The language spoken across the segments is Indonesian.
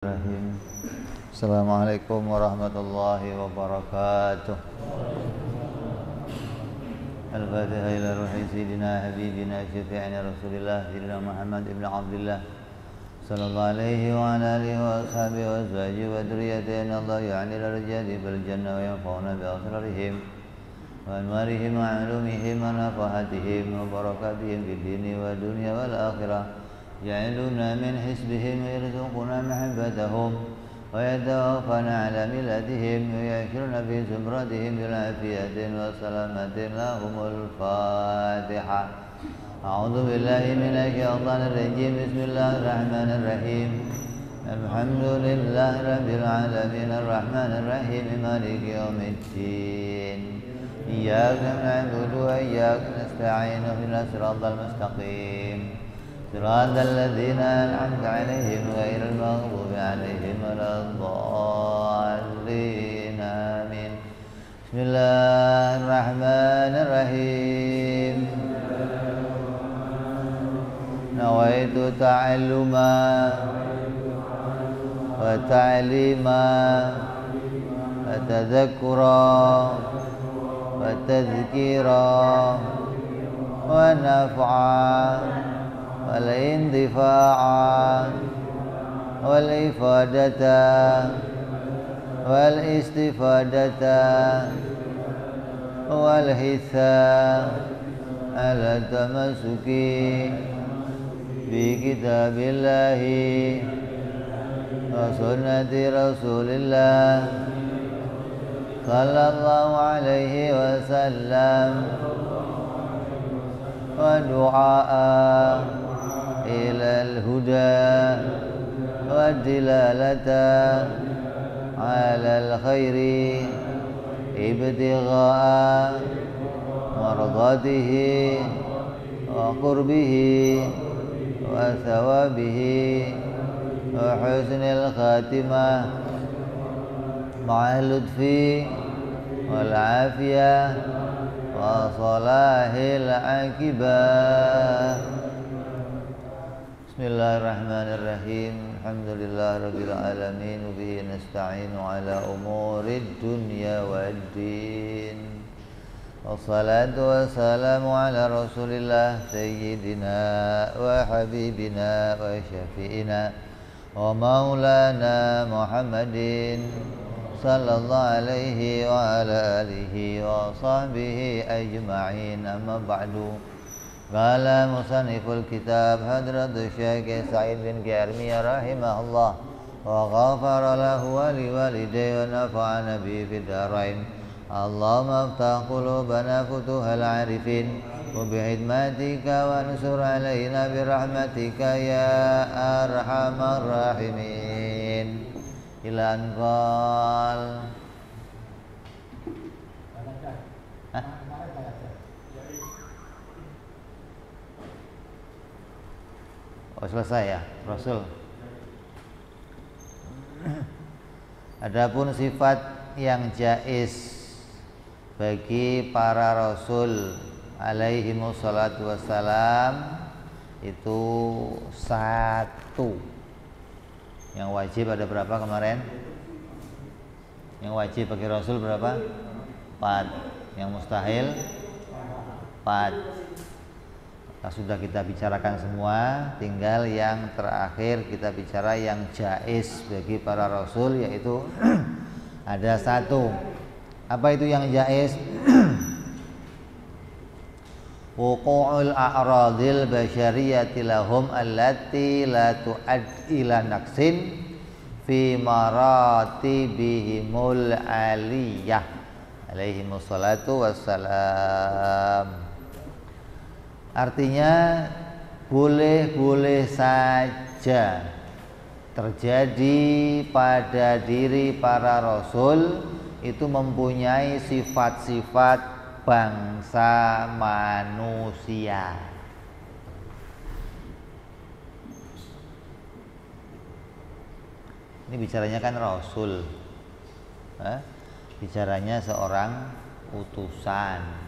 Assalamualaikum warahmatullahi wabarakatuh. Al-Fatihah ila ruhi Sayyidina Habibina Syafi'ina Rasulillah Sayyidina Muhammad ibn Abdullah sallallahu alaihi wa ala alihi wa ashabihi wa azwajihi wa dhurriyyatihi Allah ya'ni al-rijali bil jannah wa yanfa'una bi asrarihim wa anwarihim wa ulumihim wa nafahatihim wa barakatihim fid dini wa dunya wal akhirah يعلنا من حزبهم ويرزقنا محبتهم ويتوفنا على ملتهم ويحشرنا في زمرتهم بالعافية والسلامة لهم الفاتحة. أعوذ بالله من الشيطان الرجيم. بسم الله الرحمن الرحيم. الحمد لله رب العالمين الرحمن الرحيم مالك يوم الدين. إياك نعبد وإياك نستعين اهدنا الصراط المستقيم صراط الذين أنعمت عليهم غير المغضوب عليهم ولا الضالين آمين. بسم الله الرحمن الرحيم. نويت تعلما وتعليما وتذكرا وتذكيرا ونفعا والاندفاع والإفادة والاستفادة والحثا على التمسك بكتاب الله وسنة رسول الله صلى الله عليه وسلم ودعاء إلى الهدى والدلالة على الخير ابتغاء مرضاته وقربه وثوابه وحسن الخاتمة مع اللطف والعافية وصلاح العاقبة. Bismillahirrahmanirrahim. Alhamdulillahirabbil alamin wa bihi nasta'inu ala umurid dunya waddin. Wassalatu wassalamu ala Rasulillah sayyidina wa habibina wa syafi'ina wa maulana Muhammadin sallallahu alaihi wa ala alihi wa sahbihi ajma'in. Amma ba'du. Qala musanniful kitab Hadratu Syekh Sa'id bin Armiyah rahimahullah wa ghafara lahu wa liwalidayhi wa nafa'ana bi fid darain. Allahumma aftah qulubana futuhal arifin wa bihidmatika wa ansur alaina birahmatika ya arhamar rahimin. Ila anqal. Oh, selesai ya, Rasul. Adapun sifat yang jaiz bagi para Rasul alaihimus salatu wassalam itu satu. Yang wajib ada berapa kemarin? Yang wajib bagi Rasul berapa? 4. Yang mustahil 4. Sudah kita bicarakan semua, tinggal yang terakhir kita bicara yang jaiz bagi para Rasul, yaitu ada satu. Apa itu yang jaiz? Wuqu'ul a'radil basyariyati lahum allati la tu'ad ila naqsin fi maratibihimul aliyah alaihimus salatu wassalam. Artinya boleh-boleh saja terjadi pada diri para Rasul itu mempunyai sifat-sifat bangsa manusia. Ini bicaranya kan Rasul, bicaranya seorang utusan.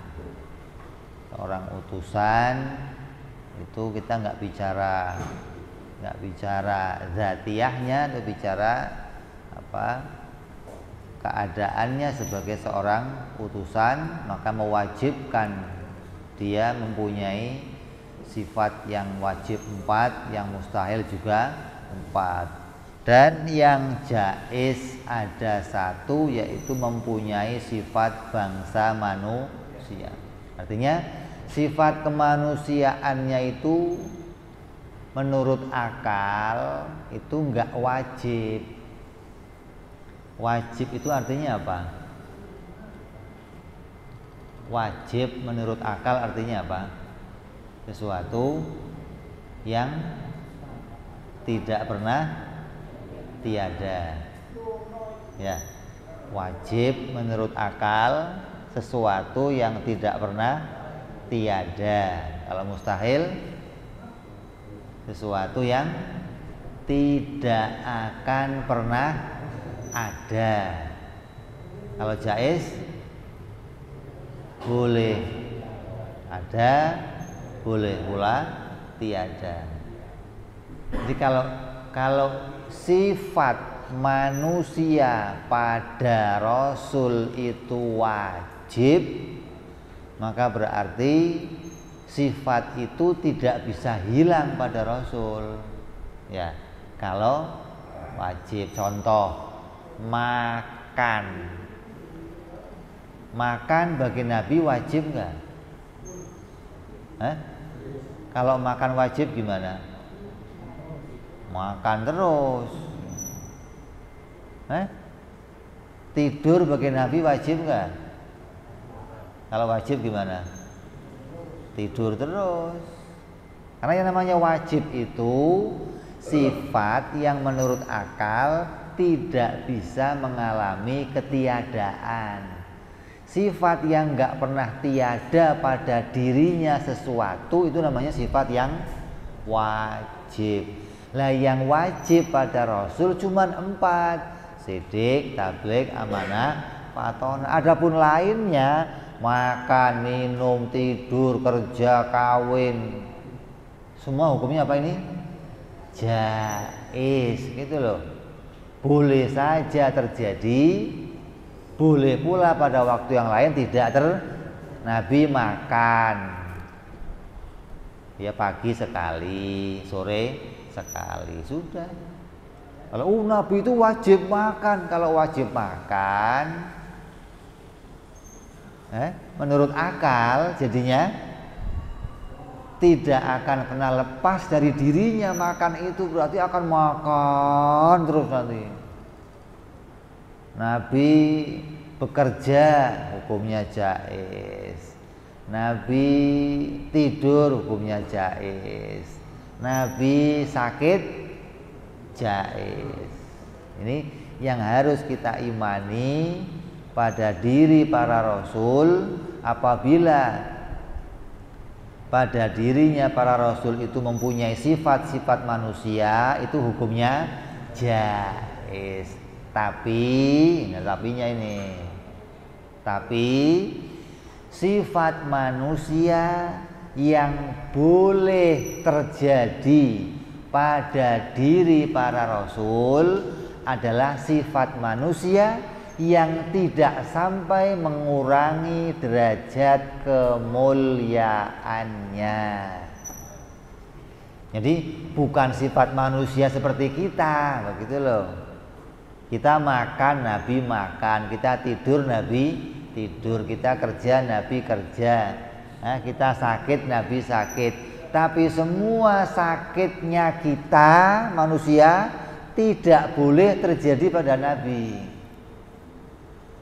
Seorang utusan itu kita nggak bicara nggak bicara zatiyahnya, atau bicara keadaannya sebagai seorang utusan, maka mewajibkan dia mempunyai sifat yang wajib 4, yang mustahil juga 4. Dan yang jaiz ada 1, yaitu mempunyai sifat bangsa manusia. Artinya sifat kemanusiaannya itu menurut akal itu enggak wajib. Wajib itu artinya apa? Wajib menurut akal artinya apa? Sesuatu yang tidak pernah tiada. Ya. Wajib menurut akal sesuatu yang tidak pernah tiada. Kalau mustahil sesuatu yang tidak akan pernah ada. Kalau jaiz boleh ada, boleh pula tiada. Jadi kalau sifat manusia pada Rasul itu wajib, maka berarti sifat itu tidak bisa hilang pada Rasul. Ya, kalau wajib. Contoh, makan bagi Nabi wajib nggak? Kalau makan wajib gimana? Makan terus. Tidur bagi Nabi wajib nggak? Kalau wajib gimana? Tidur terus. Karena yang namanya wajib itu sifat yang menurut akal tidak bisa mengalami ketiadaan. Sifat yang nggak pernah tiada pada dirinya sesuatu itu namanya sifat yang wajib. Lah yang wajib pada Rasul cuma 4: sidik, tabligh, amanah, fatonah. Adapun lainnya, makan, minum, tidur, kerja, kawin, semua hukumnya apa ini? Jaiz, gitu loh. Boleh saja terjadi, boleh pula pada waktu yang lain tidak Nabi makan, ya pagi sekali, sore sekali, sudah. Kalau Nabi itu wajib makan, kalau wajib makan, menurut akal jadinya tidak akan pernah lepas dari dirinya. Makan itu berarti akan makan terus nanti. Nabi bekerja, hukumnya jaiz. Nabi tidur, hukumnya jaiz. Nabi sakit, jaiz. Ini yang harus kita imani pada diri para Rasul. Apabila pada dirinya para Rasul itu mempunyai sifat-sifat manusia, itu hukumnya jaiz. Tapi sifat manusia yang boleh terjadi pada diri para Rasul adalah sifat manusia yang tidak sampai mengurangi derajat kemuliaannya. Jadi bukan sifat manusia seperti kita, begitu loh. Kita makan, Nabi makan. Kita tidur, Nabi tidur. Kita kerja, Nabi kerja. Kita sakit, Nabi sakit. Tapi semua sakitnya kita manusia tidak boleh terjadi pada Nabi.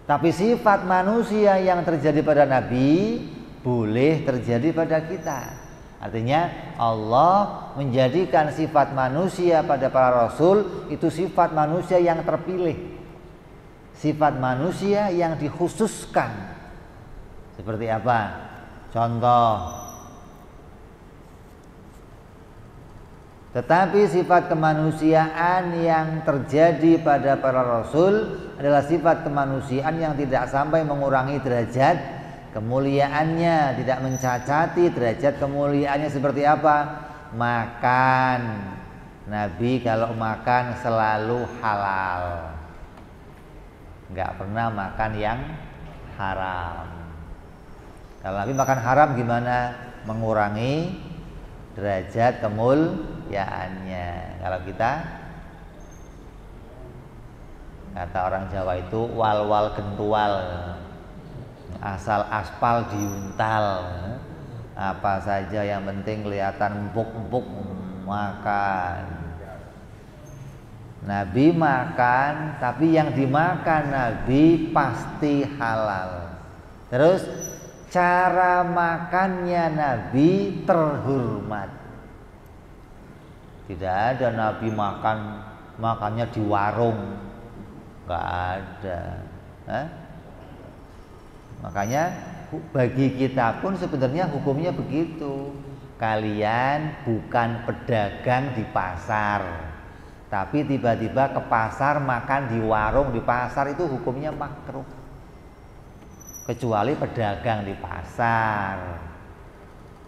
Tapi sifat manusia yang terjadi pada Nabi boleh terjadi pada kita. Artinya Allah menjadikan sifat manusia pada para Rasul itu sifat manusia yang terpilih, sifat manusia yang dikhususkan. Seperti apa? Contoh, tetapi sifat kemanusiaan yang terjadi pada para Rasul adalah sifat kemanusiaan yang tidak sampai mengurangi derajat kemuliaannya, tidak mencacati derajat kemuliaannya. Seperti apa? Makan, Nabi kalau makan selalu halal, nggak pernah makan yang haram. Kalau Nabi makan haram gimana? Mengurangi derajat kemuliaannya. Kalau kita, kata orang Jawa itu wal-wal gentual, asal aspal diuntal, apa saja yang penting kelihatan empuk-empuk makan. Nabi makan, tapi yang dimakan Nabi pasti halal. Terus cara makannya Nabi terhormat. Tidak ada Nabi makannya di warung, nggak ada. Makanya bagi kita pun sebenarnya hukumnya begitu. Kalian bukan pedagang di pasar, tapi tiba-tiba ke pasar makan di warung di pasar, itu hukumnya makruh. Kecuali pedagang di pasar,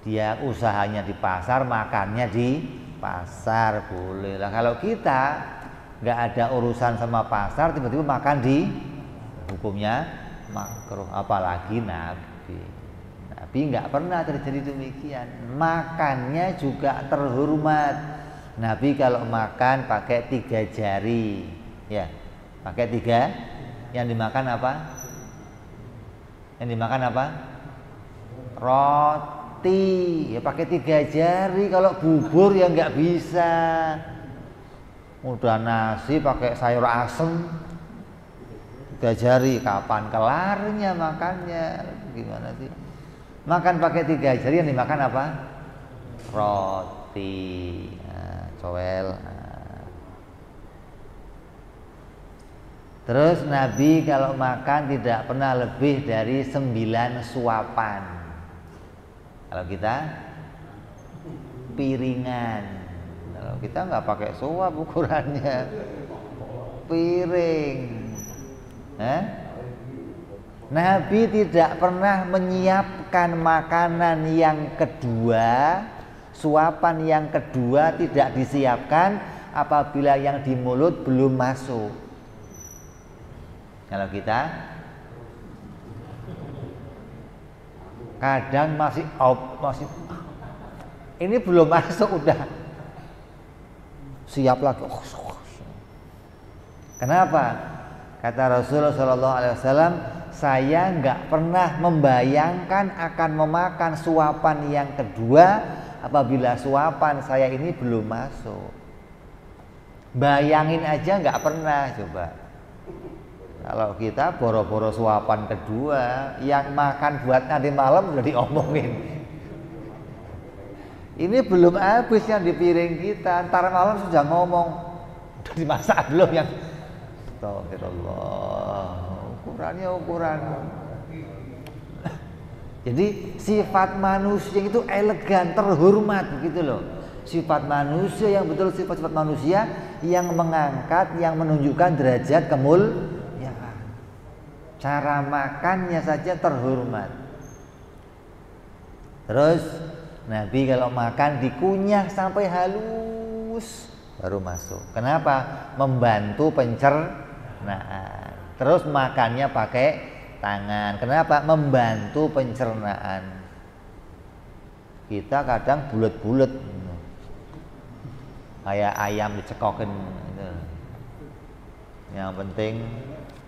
dia usahanya di pasar, makannya di pasar boleh lah. Kalau kita nggak ada urusan sama pasar, tiba-tiba makan di, hukumnya makruh. Apalagi Nabi nggak pernah terjadi demikian. Makannya juga terhormat. Nabi kalau makan pakai 3 jari, ya, pakai 3. Yang dimakan apa? Yang dimakan apa? Roti, ya pakai 3 jari. Kalau bubur ya nggak bisa. Udah nasi pakai sayur asem, 3 jari, kapan kelarnya makannya? Gimana sih? Makan pakai 3 jari, yang dimakan apa? Roti. Cowel. Terus Nabi kalau makan tidak pernah lebih dari 9 suapan. Kalau kita piringan. Kalau kita nggak pakai suap ukurannya, piring. Nabi tidak pernah menyiapkan makanan yang kedua. Suapan yang kedua tidak disiapkan apabila yang di mulut belum masuk. Kalau kita kadang masih ini belum masuk udah siap lagi. Kenapa? Kata Rasulullah SAW, saya nggak pernah membayangkan akan memakan suapan yang kedua apabila suapan saya ini belum masuk. Bayangin aja nggak pernah. Coba kalau kita boro-boro suapan kedua, yang makan buat nanti malam udah diomongin. Ini belum habis yang di piring kita, ntar malam sudah ngomong, udah dimasak belum yang. Astagfirullah, ukurannya ukuran. Jadi sifat manusia itu elegan, terhormat begitu loh. Sifat manusia yang betul, sifat-sifat manusia yang mengangkat, yang menunjukkan derajat kemuliaan. Cara makannya saja terhormat. Terus Nabi kalau makan dikunyah sampai halus baru masuk. Kenapa? Membantu pencernaan. Terus makannya pakai tangan. Kenapa? Membantu pencernaan. Kita kadang bulet-bulet, kayak ayam dicekokin. Yang penting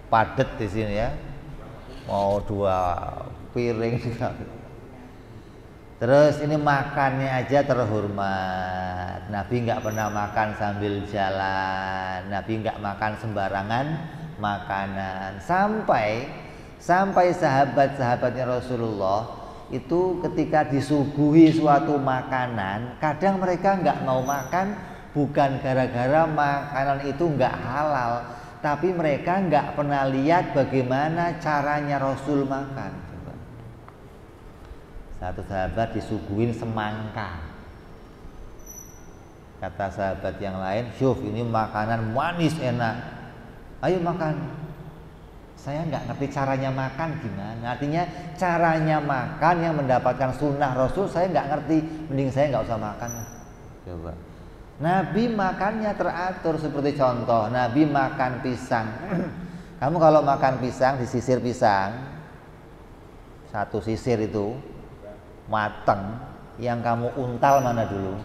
padet di sini ya. Mau 2 piring. Terus ini makannya aja terhormat. Nabi nggak pernah makan sambil jalan. Nabi nggak makan sembarangan makanan. Sampai sahabat-sahabatnya Rasulullah itu ketika disuguhi suatu makanan, kadang mereka nggak mau makan bukan gara-gara makanan itu nggak halal, tapi mereka nggak pernah lihat bagaimana caranya Rasul makan. Coba. Satu sahabat disuguhin semangka, kata sahabat yang lain, "Syuf, ini makanan manis enak, ayo makan." Saya nggak ngerti caranya makan gimana. Artinya caranya makan yang mendapatkan sunnah Rasul saya nggak ngerti. Mending saya nggak usah makan. Coba. Nabi makannya teratur, seperti contoh Nabi makan pisang. Kamu kalau makan pisang, disisir pisang, satu sisir itu mateng, yang kamu untal mana dulu?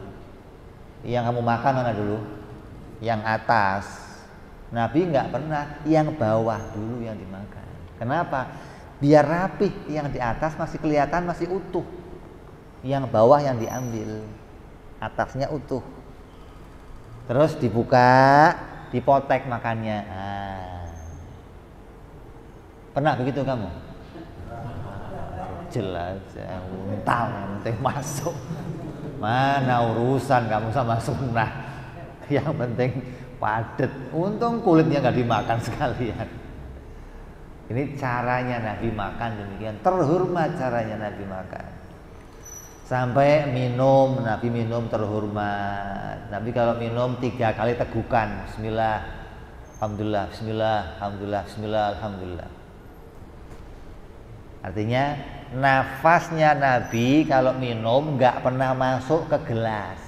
Yang kamu makan mana dulu? Yang atas. Nabi nggak pernah, yang bawah dulu yang dimakan. Kenapa? Biar rapih, yang di atas masih kelihatan, masih utuh. Yang bawah yang diambil, atasnya utuh. Terus dibuka, dipotek makannya. Pernah begitu kamu? Jelas, untal yang penting masuk. Mana urusan kamu sama sunnah? Yang penting padet. Untung kulitnya nggak dimakan sekalian. Ini caranya Nabi makan demikian, terhormat caranya Nabi makan. Sampai minum, Nabi minum terhormat. Nabi kalau minum 3 kali tegukan, Bismillah, Alhamdulillah, Bismillah, Alhamdulillah, Bismillah, Alhamdulillah. Artinya nafasnya Nabi kalau minum nggak pernah masuk ke gelas.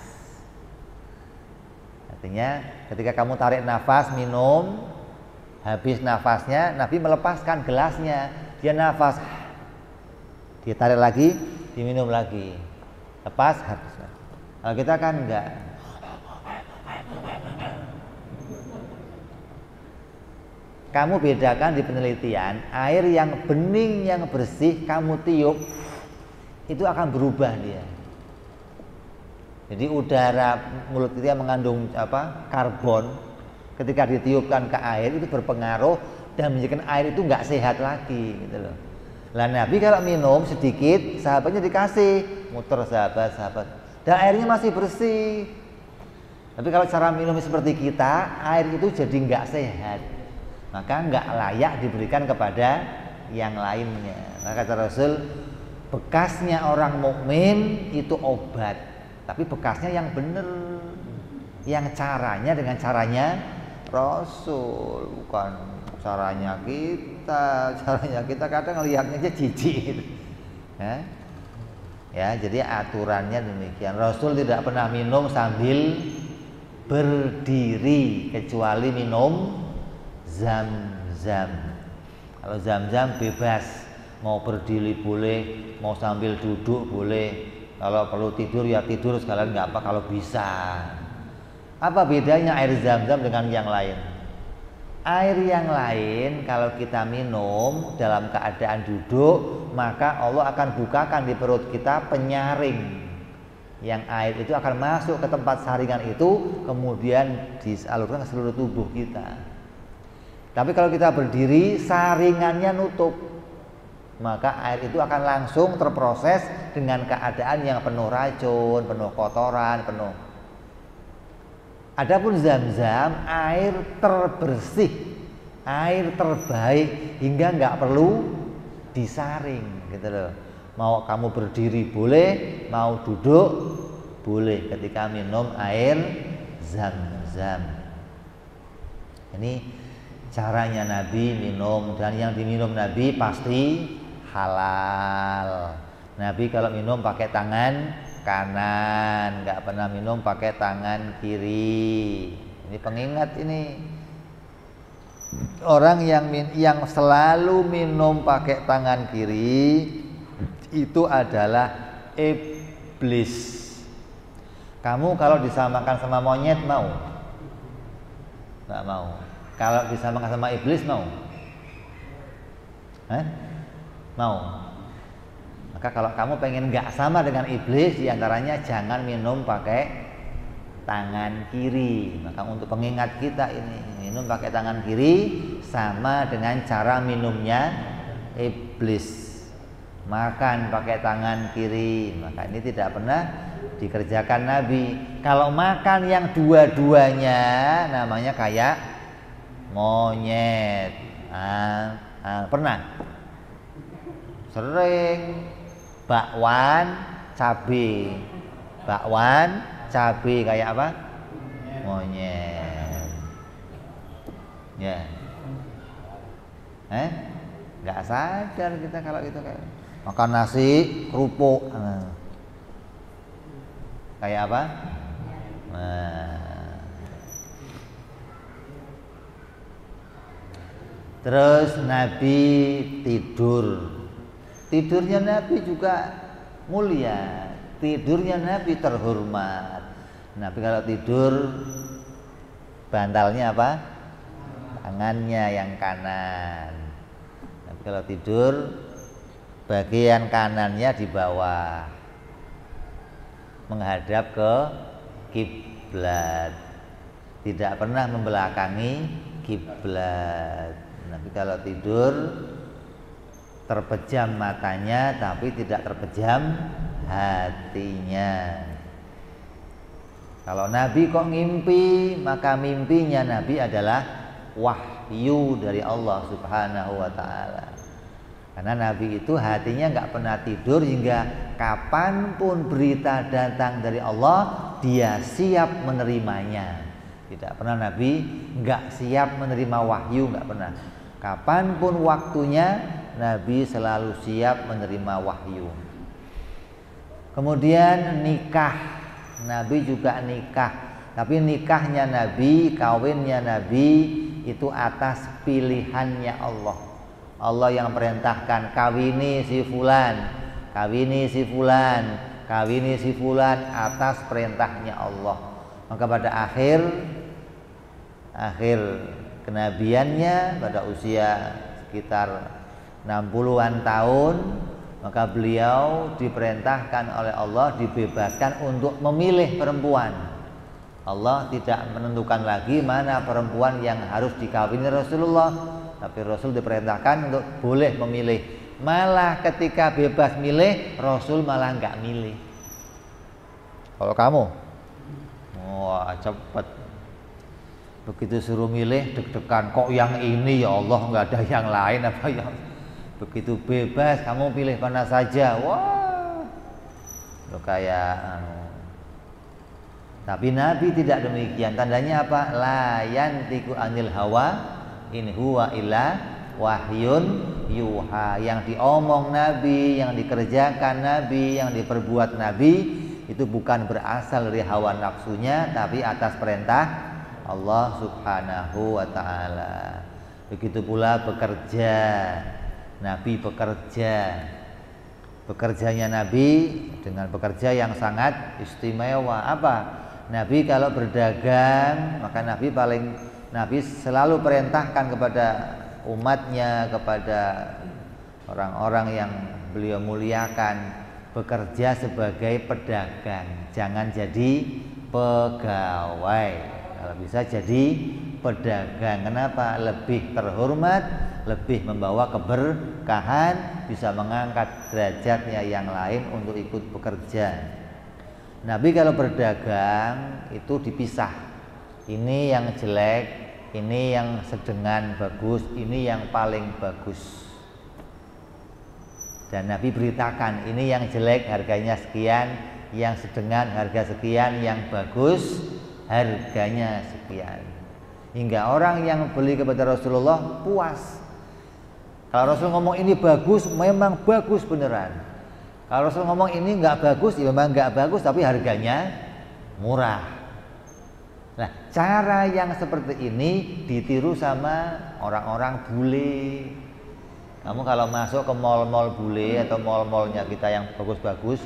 Artinya ketika kamu tarik nafas minum, habis nafasnya Nabi melepaskan gelasnya, dia nafas, dia tarik lagi, diminum lagi, lepas, habis. Kalau kita kan enggak. Kamu bedakan di penelitian, air yang bening, yang bersih kamu tiup itu akan berubah dia. Jadi udara mulut kita yang mengandung karbon, ketika ditiupkan ke air itu berpengaruh dan menjadikan air itu nggak sehat lagi, gitu loh. Lah Nabi kalau minum sedikit, sahabatnya dikasih muter sahabat, dan airnya masih bersih. Tapi kalau cara minum seperti kita, air itu jadi nggak sehat, maka nggak layak diberikan kepada yang lainnya. Maka kata Rasul, bekasnya orang mukmin itu obat, tapi bekasnya yang benar, yang caranya dengan caranya Rasul, bukan caranya kita. Caranya kita kadang lihatnya aja jijik. Ya, jadi aturannya demikian. Rasul tidak pernah minum sambil berdiri kecuali minum Zam-Zam. Kalau Zam-Zam bebas, mau berdiri boleh, mau sambil duduk boleh. Kalau perlu tidur ya tidur sekalian, nggak apa kalau bisa. Apa bedanya air Zam-Zam dengan yang lain? Air yang lain kalau kita minum dalam keadaan duduk, maka Allah akan bukakan di perut kita penyaring. Yang air itu akan masuk ke tempat saringan itu, kemudian disalurkan ke seluruh tubuh kita. Tapi kalau kita berdiri, saringannya nutup, maka air itu akan langsung terproses dengan keadaan yang penuh racun, penuh kotoran, penuh. Adapun Zam-Zam, air terbersih, air terbaik, hingga nggak perlu disaring, gitu loh. Mau kamu berdiri boleh, mau duduk boleh ketika minum air Zam-Zam. Ini caranya Nabi minum, dan yang diminum Nabi pasti halal. Nabi kalau minum pakai tangan kanan, nggak pernah minum pakai tangan kiri. Ini pengingat ini. Orang yang selalu minum pakai tangan kiri itu adalah iblis. Kamu kalau disamakan sama monyet mau? Nggak mau. Kalau disamakan sama iblis mau? Mau. Maka kalau kamu pengen nggak sama dengan iblis, diantaranya jangan minum pakai tangan kiri. Maka untuk pengingat kita ini, minum pakai tangan kiri sama dengan cara minumnya iblis. Makan pakai tangan kiri, maka ini tidak pernah dikerjakan Nabi. Kalau makan yang dua-duanya namanya kayak monyet. Pernah? Sering. Bakwan cabe, bakwan cabe kayak apa? Monyet. Ya. Nggak sadar kita kalau itu kayak makan nasi kerupuk. Kayak apa? Nah. Terus Nabi tidur. Tidurnya Nabi juga mulia. Tidurnya Nabi terhormat. Nabi kalau tidur bantalnya apa? Tangannya yang kanan. Nabi kalau tidur bagian kanannya di bawah, menghadap ke kiblat. Tidak pernah membelakangi kiblat. Nabi kalau tidur terpejam matanya tapi tidak terpejam hatinya. Kalau Nabi kok ngimpi, maka mimpinya Nabi adalah wahyu dari Allah Subhanahu wa ta'ala. Karena Nabi itu hatinya nggak pernah tidur, hingga kapanpun berita datang dari Allah, dia siap menerimanya. Tidak pernah Nabi nggak siap menerima wahyu, nggak pernah. Kapanpun waktunya, Nabi selalu siap menerima wahyu. Kemudian nikah, Nabi juga nikah. Tapi nikahnya Nabi, kawinnya Nabi itu atas pilihannya Allah. Allah yang perintahkan, kawini si fulan, kawini si fulan, kawini si fulan, atas perintahnya Allah. Maka pada akhir kenabiannya, pada usia sekitar 60-an tahun, maka beliau diperintahkan oleh Allah, dibebaskan untuk memilih perempuan. Allah tidak menentukan lagi mana perempuan yang harus dikawini Rasulullah, tapi Rasul diperintahkan untuk boleh memilih. Malah ketika bebas milih, Rasul malah nggak milih. Kalau kamu, wah cepet, begitu suruh milih deg-degan, kok yang ini ya Allah, nggak ada yang lain apa ya? Begitu bebas, kamu pilih mana saja, wah, lo kayak Tapi Nabi tidak demikian. Tandanya apa? La yantiqu anil hawa in huwa illa wahyun yuha. Yang diomong Nabi, yang dikerjakan Nabi, yang diperbuat Nabi, itu bukan berasal dari hawa nafsunya, tapi atas perintah Allah Subhanahu wa ta'ala. Begitu pula bekerja, Nabi bekerja. Bekerjanya Nabi dengan bekerja yang sangat istimewa. Apa? Nabi kalau berdagang, maka Nabi selalu perintahkan kepada umatnya, kepada orang-orang yang beliau muliakan, bekerja sebagai pedagang, jangan jadi pegawai. Kalau bisa jadi pedagang. Kenapa? Lebih terhormat, lebih membawa keberkahan, bisa mengangkat derajatnya yang lain untuk ikut bekerja. Nabi kalau berdagang itu dipisah. Ini yang jelek, ini yang sedengan bagus, ini yang paling bagus. Dan Nabi beritakan, ini yang jelek harganya sekian, yang sedengan harga sekian, yang bagus harganya sekian. Hingga orang yang beli kepada Rasulullah puas. Kalau Rasul ngomong ini bagus, memang bagus beneran. Kalau Rasul ngomong ini nggak bagus, ya memang nggak bagus, tapi harganya murah. Nah, cara yang seperti ini ditiru sama orang-orang bule. Kamu kalau masuk ke mall-mall bule atau mall-mallnya kita yang bagus-bagus,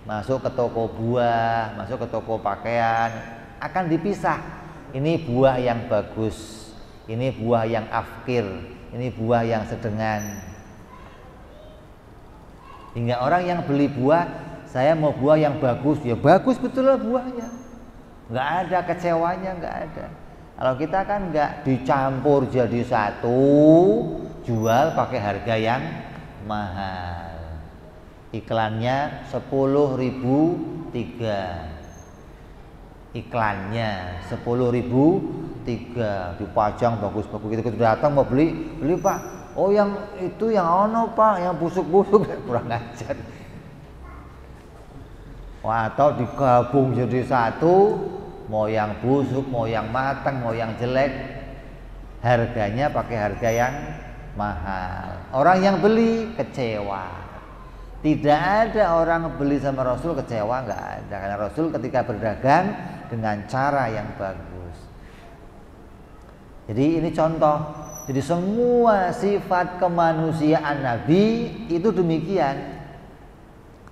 masuk ke toko buah, masuk ke toko pakaian, akan dipisah. Ini buah yang bagus, ini buah yang afkir, ini buah yang sedengan. Hingga orang yang beli buah, saya mau buah yang bagus, ya bagus betul lah buahnya, nggak ada kecewanya, nggak ada. Kalau kita kan nggak, dicampur jadi satu, jual pakai harga yang mahal. Iklannya 10.003, iklannya 10.003, dipajang bagus-bagus. Kita datang mau beli Pak. Oh yang itu yang ono Pak, yang busuk-busuk, kurang ajar. Wah, atau digabung jadi satu, mau yang busuk, mau yang matang, mau yang jelek, harganya pakai harga yang mahal. Orang yang beli kecewa. Tidak ada orang beli sama Rasul kecewa, nggak ada. Karena Rasul ketika berdagang dengan cara yang bagus. Jadi ini contoh. Jadi semua sifat kemanusiaan Nabi itu demikian.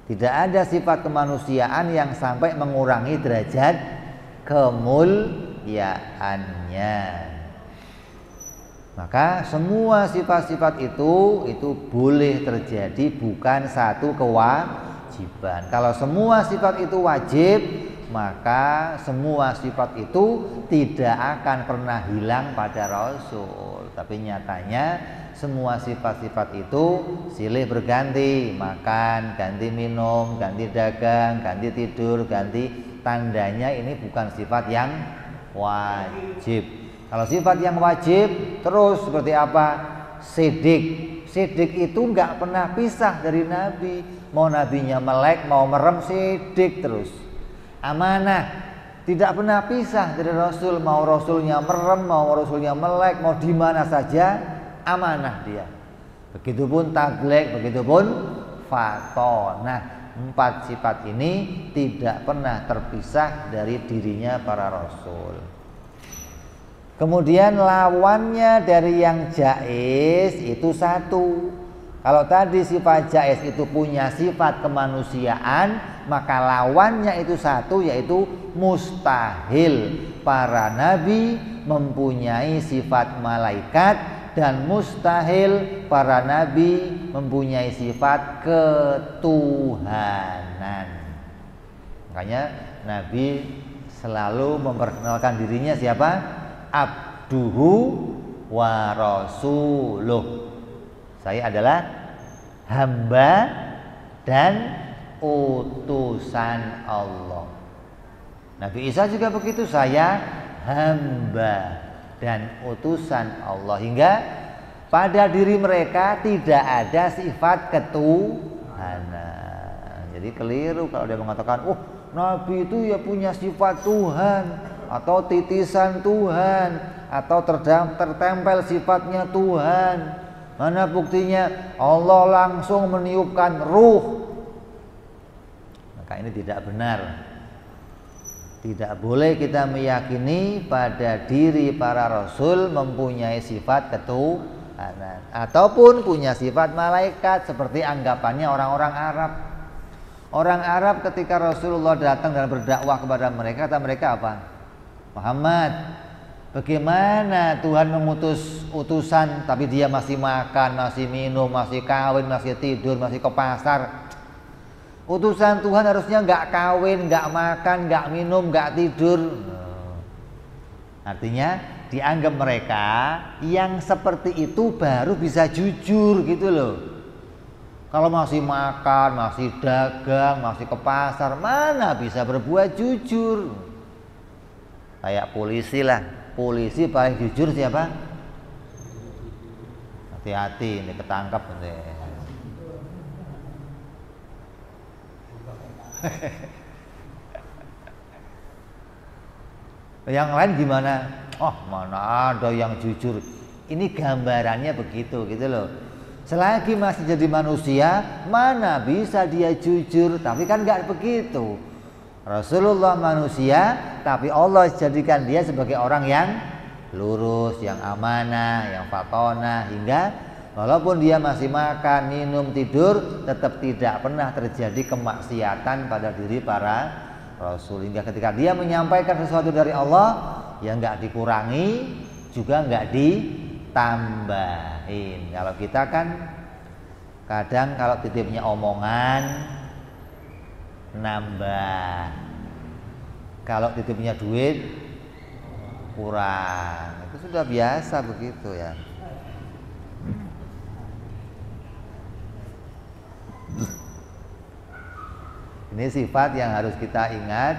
Tidak ada sifat kemanusiaan yang sampai mengurangi derajat kemuliaannya. Maka semua sifat-sifat itu boleh terjadi, bukan satu kewajiban. Kalau semua sifat itu wajib, maka semua sifat itu tidak akan pernah hilang pada Rasul. Tapi nyatanya semua sifat-sifat itu silih berganti, makan, ganti minum, ganti dagang, ganti tidur, ganti. Tandanya ini bukan sifat yang wajib. Kalau sifat yang wajib terus seperti apa? Sidik. Sidik itu nggak pernah pisah dari Nabi. Mau nabinya melek, mau merem, sidik terus. Amanah tidak pernah pisah dari Rasul. Mau Rasulnya merem, mau Rasulnya melek, mau di mana saja amanah dia. Begitupun taglek, begitupun faton. Nah, 4 sifat ini tidak pernah terpisah dari dirinya para Rasul. Kemudian lawannya dari yang jaiz itu satu. Kalau tadi sifat jaiz itu punya sifat kemanusiaan, maka lawannya itu satu, yaitu mustahil para nabi mempunyai sifat malaikat, dan mustahil para nabi mempunyai sifat ketuhanan. Makanya Nabi selalu memperkenalkan dirinya siapa? Abduhu wa rasuluh. Saya adalah hamba dan utusan Allah. Nabi Isa juga begitu, saya hamba dan utusan Allah. Hingga pada diri mereka tidak ada sifat ketuhanan. Jadi keliru kalau dia mengatakan, oh Nabi itu ya punya sifat Tuhan, atau titisan Tuhan, atau tertempel sifatnya Tuhan. Mana buktinya? Allah langsung meniupkan ruh. Maka ini tidak benar. Tidak boleh kita meyakini pada diri para Rasul mempunyai sifat ketuhanan ataupun punya sifat malaikat seperti anggapannya orang-orang Arab. Orang Arab ketika Rasulullah datang dan berdakwah kepada mereka, kata mereka apa? Muhammad, bagaimana Tuhan mengutus utusan tapi dia masih makan, masih minum, masih kawin, masih tidur, masih ke pasar? Utusan Tuhan harusnya nggak kawin, nggak makan, nggak minum, nggak tidur. Artinya dianggap mereka yang seperti itu baru bisa jujur gitu loh. Kalau masih makan, masih dagang, masih ke pasar, mana bisa berbuat jujur? Kayak polisi lah. Polisi paling jujur siapa? Hati-hati, ini ketangkap nanti. Yang lain gimana? Oh, mana ada yang jujur. Ini gambarannya begitu gitu loh. Selagi masih jadi manusia, mana bisa dia jujur? Tapi kan nggak begitu. Rasulullah manusia, tapi Allah jadikan dia sebagai orang yang lurus, yang amanah, yang fatonah, hingga walaupun dia masih makan, minum, tidur, tetap tidak pernah terjadi kemaksiatan pada diri para Rasul. Hingga ketika dia menyampaikan sesuatu dari Allah, ya nggak dikurangi, juga nggak ditambahin. Kalau kita kan kadang kalau titipnya omongan nambah, kalau titipnya duit kurang. Itu sudah biasa begitu ya. Ini sifat yang harus kita ingat.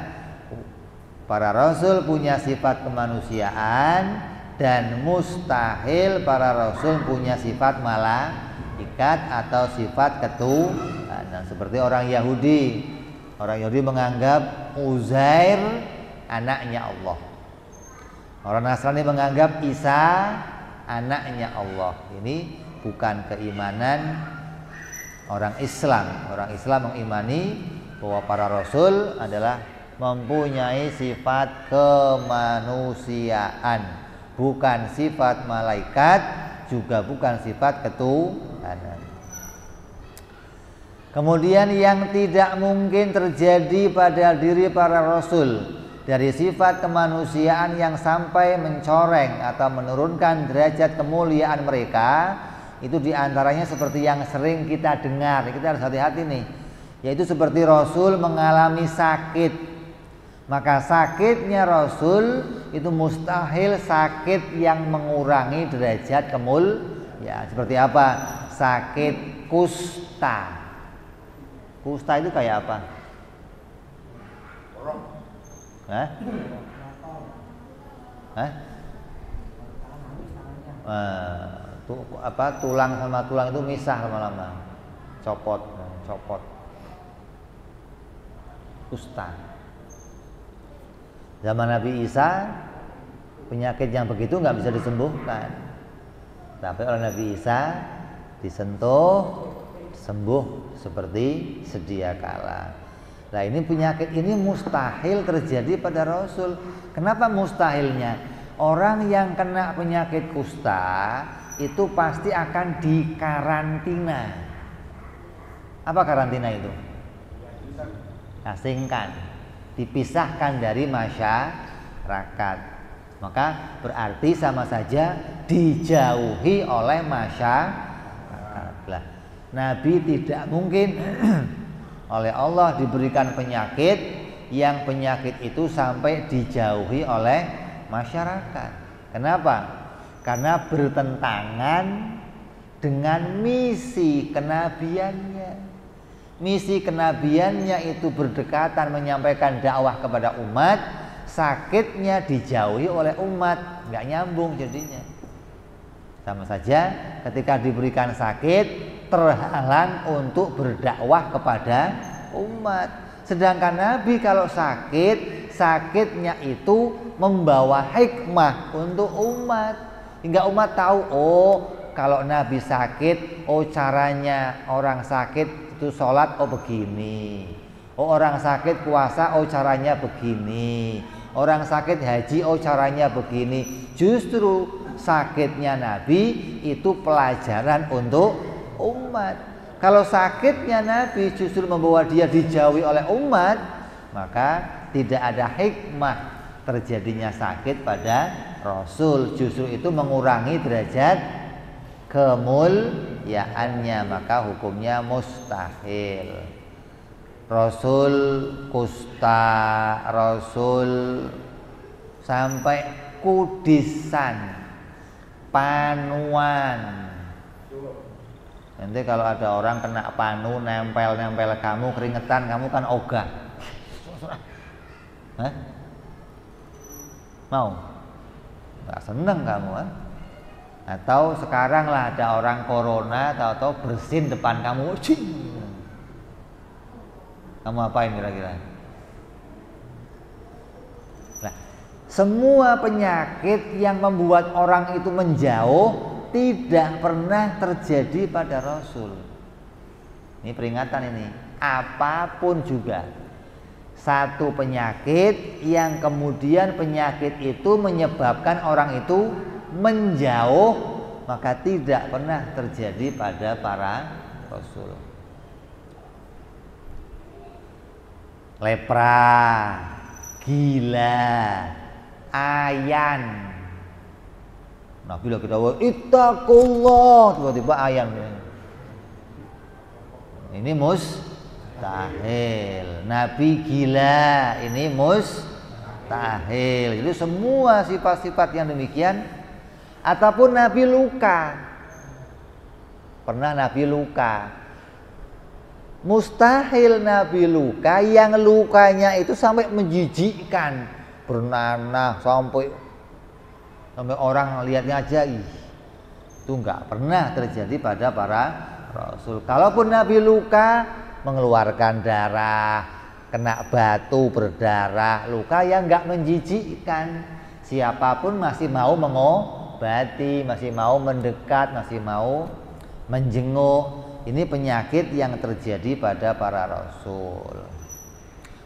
Para Rasul punya sifat kemanusiaan, dan mustahil para Rasul punya sifat malaikat atau sifat ketuhanan. Seperti orang Yahudi. Orang Yahudi menganggap Uzair anaknya Allah. Orang Nasrani menganggap Isa anaknya Allah. Ini bukan keimanan orang Islam. Orang Islam mengimani bahwa para Rasul adalah mempunyai sifat kemanusiaan, bukan sifat malaikat, juga bukan sifat ketuhanan. Kemudian yang tidak mungkin terjadi pada diri para rasul dari sifat kemanusiaan yang sampai mencoreng atau menurunkan derajat kemuliaan mereka, itu diantaranya seperti yang sering kita dengar. Kita harus hati-hati nih, yaitu seperti Rasul mengalami sakit. Maka sakitnya Rasul itu mustahil sakit yang mengurangi derajat kemuliaan. Seperti apa? Sakit kusta. Kusta itu kayak apa? Hah? Hah? Tulang sama tulang itu misah lama-lama, copot. Kusta. Zaman Nabi Isa penyakit yang begitu nggak bisa disembuhkan, tapi oleh Nabi Isa disentuh sembuh seperti sedia kala. Nah, ini penyakit ini mustahil terjadi pada Rasul. Kenapa mustahilnya? Orang yang kena penyakit kusta itu pasti akan dikarantina. Apa karantina itu? Asingkan, dipisahkan dari masyarakat. Maka berarti sama saja dijauhi oleh masyarakat. Lah, Nabi tidak mungkin oleh Allah diberikan penyakit yang penyakit itu sampai dijauhi oleh masyarakat. Kenapa? Karena bertentangan dengan misi kenabiannya. Misi kenabiannya itu berdekatan menyampaikan dakwah kepada umat, sakitnya dijauhi oleh umat, nggak nyambung jadinya. Sama saja ketika diberikan sakit terhalang untuk berdakwah kepada umat. Sedangkan Nabi kalau sakit, sakitnya itu membawa hikmah untuk umat, hingga umat tahu, oh kalau Nabi sakit, oh caranya orang sakit itu sholat, oh begini. Oh orang sakit puasa, oh caranya begini. Orang sakit haji, oh caranya begini. Justru sakitnya Nabi itu pelajaran untuk umat. Kalau sakitnya Nabi justru membawa dia dijauhi oleh umat, maka tidak ada hikmah terjadinya sakit pada Rasul. Justru itu mengurangi derajat kemuliaannya, maka hukumnya mustahil. Rasul kusta, Rasul sampai kudisan, panuan. Nanti kalau ada orang kena panu nempel kamu keringetan, kamu kan ogah. Hah? Mau? Nggak seneng kamu, ha? Atau sekarang lah ada orang corona, tahu-tahu bersin depan kamu, kamu apain kira-kira? Nah, semua penyakit yang membuat orang itu menjauh tidak pernah terjadi pada Rasul. Ini peringatan ini. Apapun juga, satu penyakit yang kemudian penyakit itu menyebabkan orang itu menjauh, maka tidak pernah terjadi pada para Rasul. Lepra, gila, ayan. Nah bila kita ittaqullah, tiba-tiba ayan. Ini mustahil. Nabi gila, ini mustahil. Jadi semua sifat-sifat yang demikian. Ataupun Nabi luka. Pernah Nabi luka. Mustahil Nabi luka yang lukanya itu sampai menjijikkan, bernanah sampai orang lihatnya aja, itu nggak pernah terjadi pada para Rasul. Kalaupun Nabi luka mengeluarkan darah, kena batu berdarah, luka yang nggak menjijikkan, siapapun masih mau mengobati, masih mau mendekat, masih mau menjenguk. Ini penyakit yang terjadi pada para Rasul.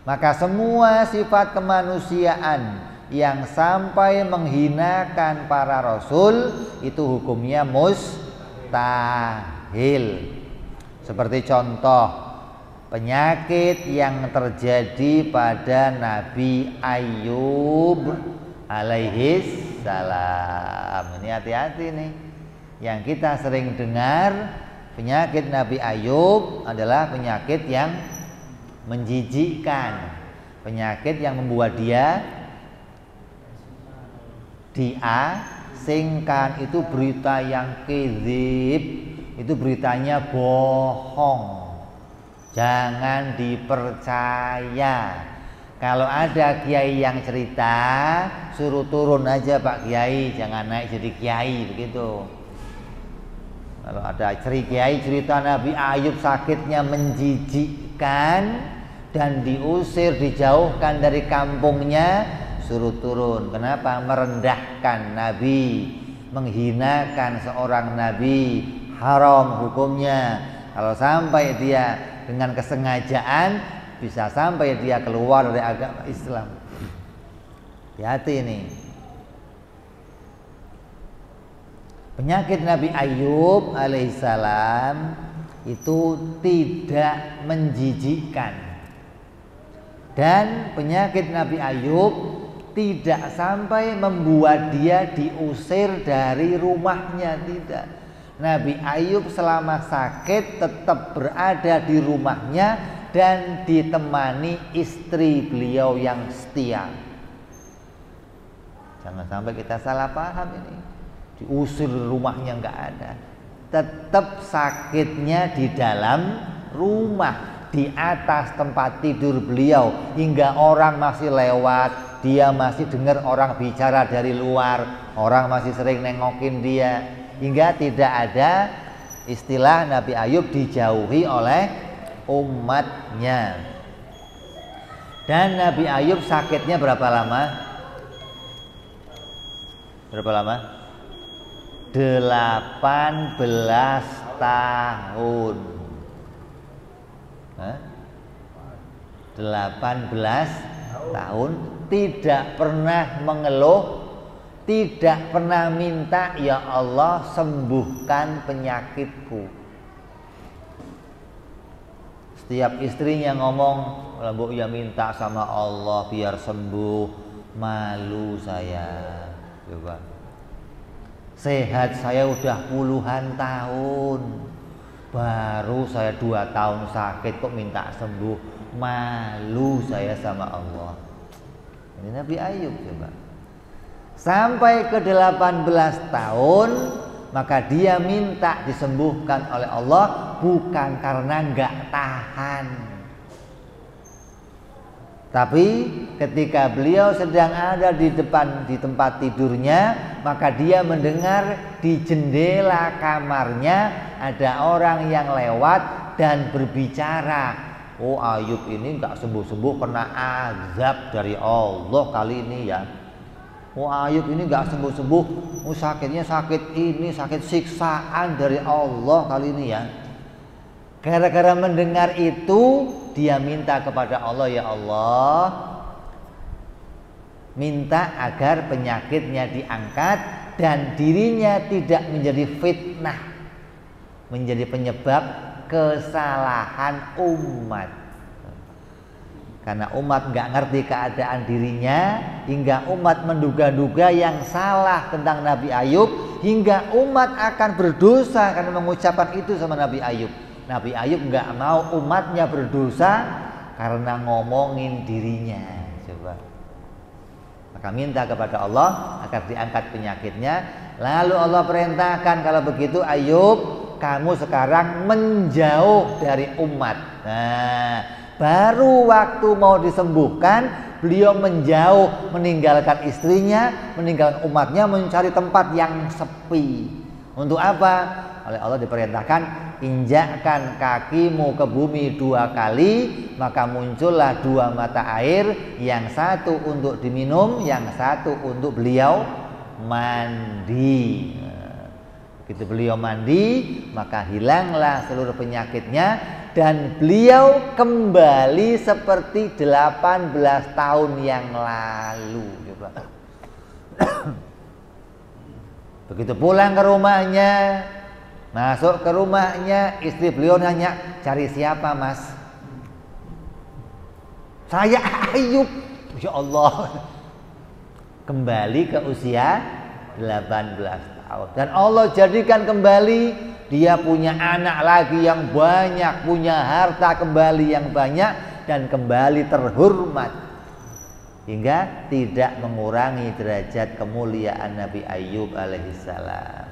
Maka semua sifat kemanusiaan yang sampai menghinakan para rasul itu hukumnya mustahil. Seperti contoh penyakit yang terjadi pada Nabi Ayub alaihis salam. Ini hati-hati nih. Yang kita sering dengar penyakit Nabi Ayub adalah penyakit yang menjijikkan, penyakit yang membuat dia diasingkan. Itu berita yang kedzib, itu beritanya bohong, jangan dipercaya. Kalau ada kiai yang cerita, suruh turun aja Pak Kiai, jangan naik jadi kiai begitu. Kalau ada kiai cerita Nabi Ayub sakitnya menjijikkan dan diusir, dijauhkan dari kampungnya, suruh turun. Kenapa? Merendahkan Nabi, menghinakan seorang Nabi, haram hukumnya. Kalau sampai dia dengan kesengajaan, bisa sampai dia keluar dari agama Islam. Hati-hati ini. Penyakit Nabi Ayub alaihissalam itu tidak menjijikkan, dan penyakit Nabi Ayub tidak sampai membuat dia diusir dari rumahnya, tidak. Nabi Ayub selama sakit tetap berada di rumahnya dan ditemani istri beliau yang setia. Jangan sampai kita salah paham ini. Diusir rumahnya nggak ada, tetap sakitnya di dalam rumah, di atas tempat tidur beliau, hingga orang masih lewat, dia masih dengar orang bicara dari luar, orang masih sering nengokin dia, hingga tidak ada istilah Nabi Ayub dijauhi oleh umatnya. Dan Nabi Ayub sakitnya berapa lama? Berapa lama? 18 tahun. 18 tahun tidak pernah mengeluh, tidak pernah minta, ya Allah sembuhkan penyakitku. Setiap istrinya ngomong, Bu ya minta sama Allah biar sembuh, malu saya. Coba. Sehat saya udah puluhan tahun, baru saya 2 tahun sakit kok minta sembuh, malu saya sama Allah. Ini Nabi Ayub coba. Sampai ke 18 tahun, maka dia minta disembuhkan oleh Allah, bukan karena nggak tahan. Tapi ketika beliau sedang ada di tempat tidurnya, maka dia mendengar di jendela kamarnya ada orang yang lewat dan berbicara. Oh Ayub ini nggak sembuh-sembuh, kena azab dari Allah kali ini ya. Oh Ayub ini nggak sembuh-sembuh, oh sakitnya sakit ini, sakit siksaan dari Allah kali ini ya. Gara-gara mendengar itu, dia minta kepada Allah, ya Allah, minta agar penyakitnya diangkat dan dirinya tidak menjadi fitnah, menjadi penyebab kesalahan umat. Karena umat nggak ngerti keadaan dirinya, hingga umat menduga-duga yang salah tentang Nabi Ayub, hingga umat akan berdosa karena mengucapkan itu sama Nabi Ayub. Nabi Ayub nggak mau umatnya berdosa karena ngomongin dirinya. Coba. Maka minta kepada Allah agar diangkat penyakitnya. Lalu Allah perintahkan, kalau begitu Ayub, kamu sekarang menjauh dari umat. Nah, baru waktu mau disembuhkan, beliau menjauh, meninggalkan istrinya, meninggalkan umatnya, mencari tempat yang sepi. Untuk apa? Oleh Allah diperintahkan, injakkan kakimu ke bumi 2 kali, maka muncullah 2 mata air, yang satu untuk diminum, yang satu untuk beliau mandi. Begitu beliau mandi, maka hilanglah seluruh penyakitnya dan beliau kembali seperti 18 tahun yang lalu. Coba. Begitu pulang ke rumahnya, masuk ke rumahnya, istri beliau nanya, cari siapa mas? Saya Ayub. Ya Allah, kembali ke usia 18 tahun. Dan Allah jadikan kembali, dia punya anak lagi yang banyak, punya harta kembali yang banyak, dan kembali terhormat, hingga tidak mengurangi derajat kemuliaan Nabi Ayub alaihissalam.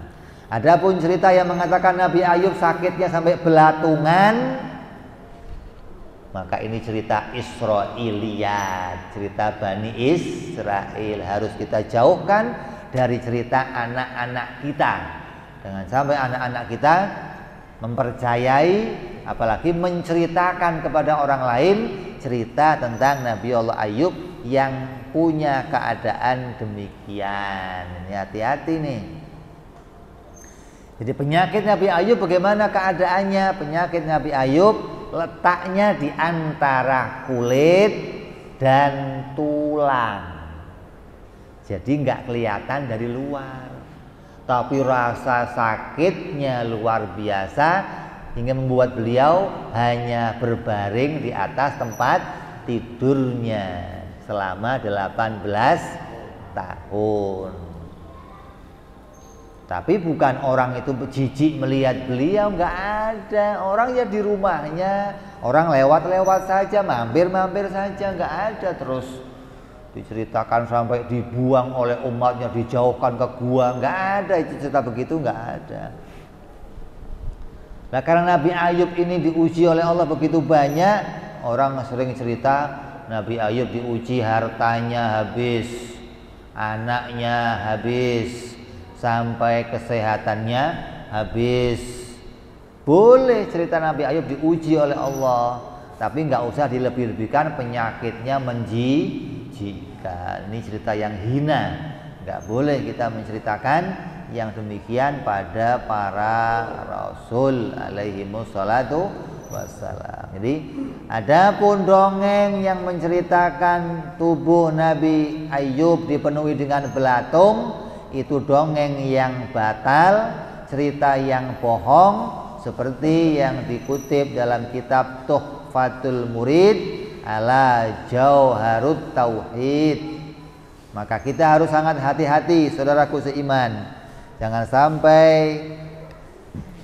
Adapun cerita yang mengatakan Nabi Ayub sakitnya sampai belatungan, maka ini cerita Israiliyat, cerita Bani Israel. Harus kita jauhkan dari cerita anak-anak kita. Jangan sampai anak-anak kita mempercayai, apalagi menceritakan kepada orang lain cerita tentang Nabi Allah Ayub yang punya keadaan demikian. Ini hati-hati nih. Jadi penyakit Nabi Ayub bagaimana keadaannya? Penyakit Nabi Ayub letaknya di antara kulit dan tulang. Jadi nggak kelihatan dari luar, tapi rasa sakitnya luar biasa hingga membuat beliau hanya berbaring di atas tempat tidurnya selama 18 tahun. Tapi bukan orang itu jijik melihat beliau, nggak ada. Orang ya di rumahnya, orang lewat-lewat saja, mampir-mampir saja, nggak ada. Terus diceritakan sampai dibuang oleh umatnya, dijauhkan ke gua, nggak ada. Itu cerita begitu nggak ada. Nah, karena Nabi Ayub ini diuji oleh Allah begitu banyak, orang sering cerita Nabi Ayub diuji hartanya habis, anaknya habis, sampai kesehatannya habis. Boleh cerita Nabi Ayub diuji oleh Allah, tapi nggak usah dilebih-lebihkan, penyakitnya menjijikan. Ini cerita yang hina. Nggak boleh kita menceritakan yang demikian pada para Rasul alaihimussalatu wassalam. Jadi adapun dongeng yang menceritakan tubuh Nabi Ayub dipenuhi dengan belatung, itu dongeng yang batal, cerita yang bohong, seperti yang dikutip dalam kitab Tuhfatul Murid ala Jauharut Tauhid. Maka kita harus sangat hati-hati, saudaraku seiman, jangan sampai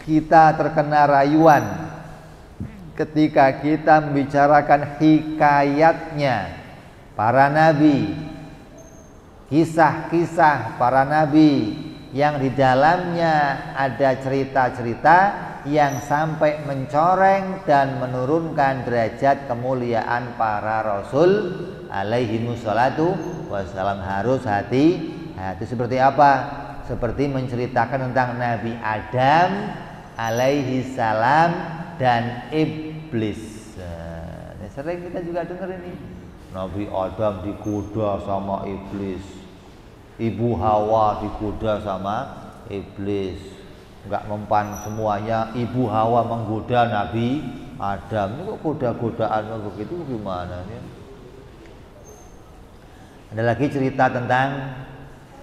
kita terkena rayuan ketika kita membicarakan hikayatnya para nabi, kisah-kisah para nabi yang di dalamnya ada cerita-cerita yang sampai mencoreng dan menurunkan derajat kemuliaan para Rasul alaihimussalatu wassalam. Harus hati-hati. Seperti apa? Seperti menceritakan tentang Nabi Adam alaihissalam dan iblis. Nah, sering kita juga dengar ini, Nabi Adam digoda sama iblis, Ibu Hawa digoda sama iblis. Enggak mempan semuanya, Ibu Hawa menggoda Nabi Adam. Ini kok goda-godaan begitu gimana ya? Ada lagi cerita tentang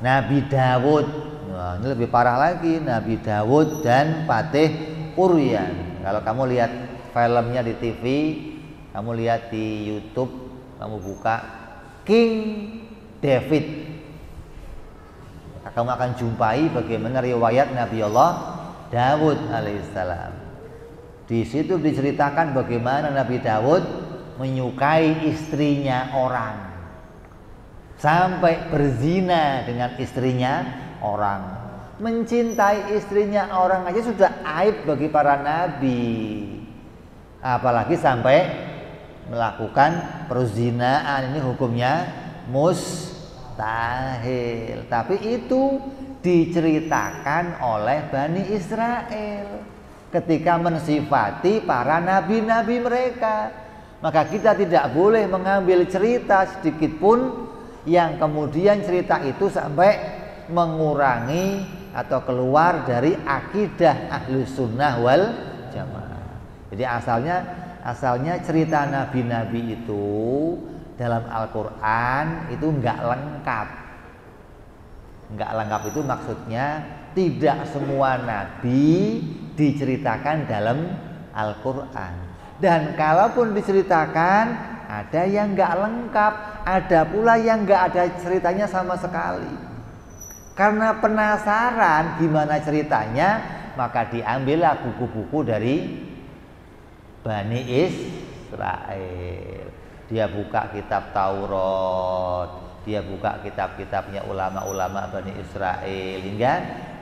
Nabi Dawud. Nah, ini lebih parah lagi, Nabi Dawud dan Patih Uryan. Kalau kamu lihat filmnya di TV, kamu lihat di YouTube, kamu buka King David, kamu akan jumpai bagaimana riwayat Nabi Allah Dawud alaihissalam. Di situ diceritakan bagaimana Nabi Dawud menyukai istrinya orang, sampai berzina dengan istrinya orang. Mencintai istrinya orang aja sudah aib bagi para nabi, apalagi sampai melakukan perzinaan. Ini hukumnya mustahil. Tapi itu diceritakan oleh Bani Israel ketika mensifati para nabi-nabi mereka. Maka kita tidak boleh mengambil cerita sedikit pun yang kemudian cerita itu sampai mengurangi atau keluar dari akidah Ahlus Sunnah wal Jamaah. Jadi asalnya cerita nabi-nabi itu dalam Al-Quran itu nggak lengkap. Nggak lengkap itu maksudnya tidak semua nabi diceritakan dalam Al-Quran. Dan kalaupun diceritakan, ada yang nggak lengkap, ada pula yang nggak ada ceritanya sama sekali. Karena penasaran gimana ceritanya, maka diambillah buku-buku dari Bani Israel. Dia buka kitab Taurat, dia buka kitab-kitabnya ulama-ulama Bani Israel, hingga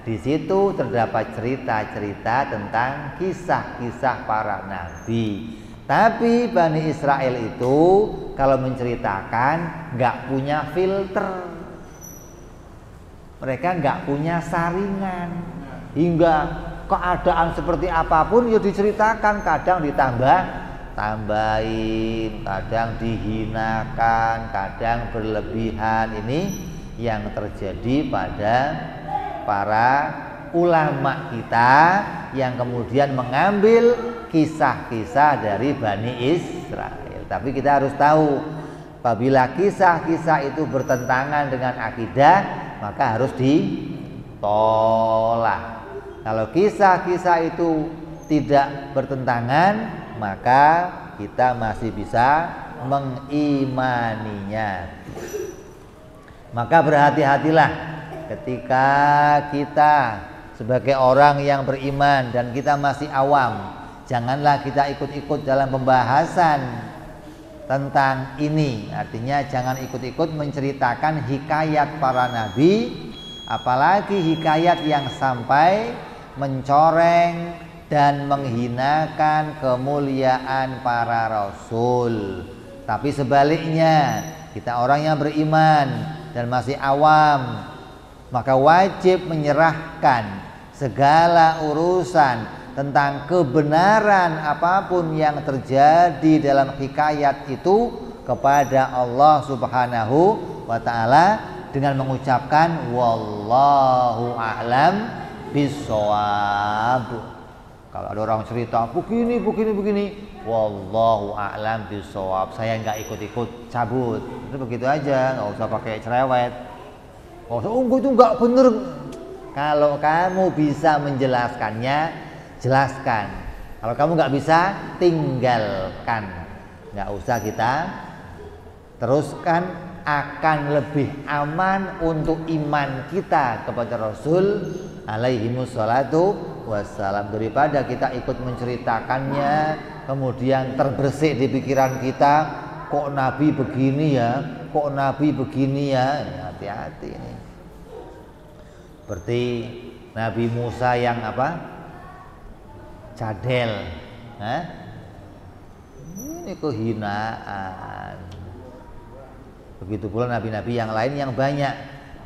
di situ terdapat cerita-cerita tentang kisah-kisah para nabi. Tapi Bani Israel itu kalau menceritakan nggak punya filter, mereka nggak punya saringan, hingga keadaan seperti apapun ya diceritakan, kadang tambahin, kadang dihinakan, kadang berlebihan. Ini yang terjadi pada para ulama kita yang kemudian mengambil kisah-kisah dari Bani Israel. Tapi kita harus tahu, apabila kisah-kisah itu bertentangan dengan akidah, maka harus ditolak. Kalau kisah-kisah itu tidak bertentangan, maka kita masih bisa mengimaninya. Maka berhati-hatilah ketika kita sebagai orang yang beriman dan kita masih awam, janganlah kita ikut-ikut dalam pembahasan tentang ini. Artinya jangan ikut-ikut menceritakan hikayat para nabi, apalagi hikayat yang sampai mencoreng dan menghinakan kemuliaan para rasul. Tapi sebaliknya, kita orang yang beriman dan masih awam, maka wajib menyerahkan segala urusan tentang kebenaran apapun yang terjadi dalam hikayat itu kepada Allah Subhanahu wa ta'ala dengan mengucapkan wallahu a'lam bissawab. Kalau ada orang cerita begini, wallahu a'lam bissawab, saya nggak ikut-ikut, cabut. Itu begitu aja, nggak usah pakai cerewet. Oh, itu nggak bener. Kalau kamu bisa menjelaskannya, jelaskan. Kalau kamu nggak bisa, tinggalkan. Nggak usah kita teruskan, akan lebih aman untuk iman kita kepada Rasul alaihimussalatu wassalam daripada kita ikut menceritakannya kemudian terbersih di pikiran kita, kok Nabi begini ya, kok Nabi begini ya. Hati-hati ini. Seperti Nabi Musa yang apa? Cadel. Ini kehinaan. Begitu pula nabi-nabi yang lain yang banyak.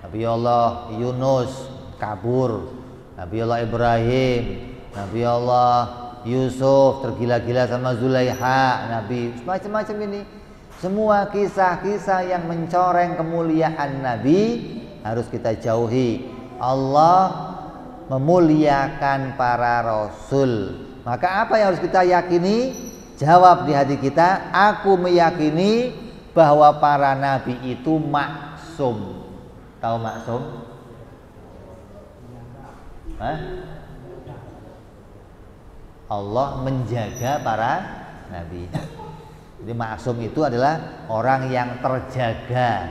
Nabi Allah Yunus kabur, Nabi Allah Ibrahim, Nabi Allah Yusuf tergila-gila sama Zulaiha, Nabi macam-macam ini. Semua kisah-kisah yang mencoreng kemuliaan Nabi harus kita jauhi. Allah memuliakan para rasul. Maka apa yang harus kita yakini? Jawab di hati kita, aku meyakini bahwa para nabi itu maksum. Tahu maksum? Allah menjaga para nabi. Jadi maksum itu adalah orang yang terjaga.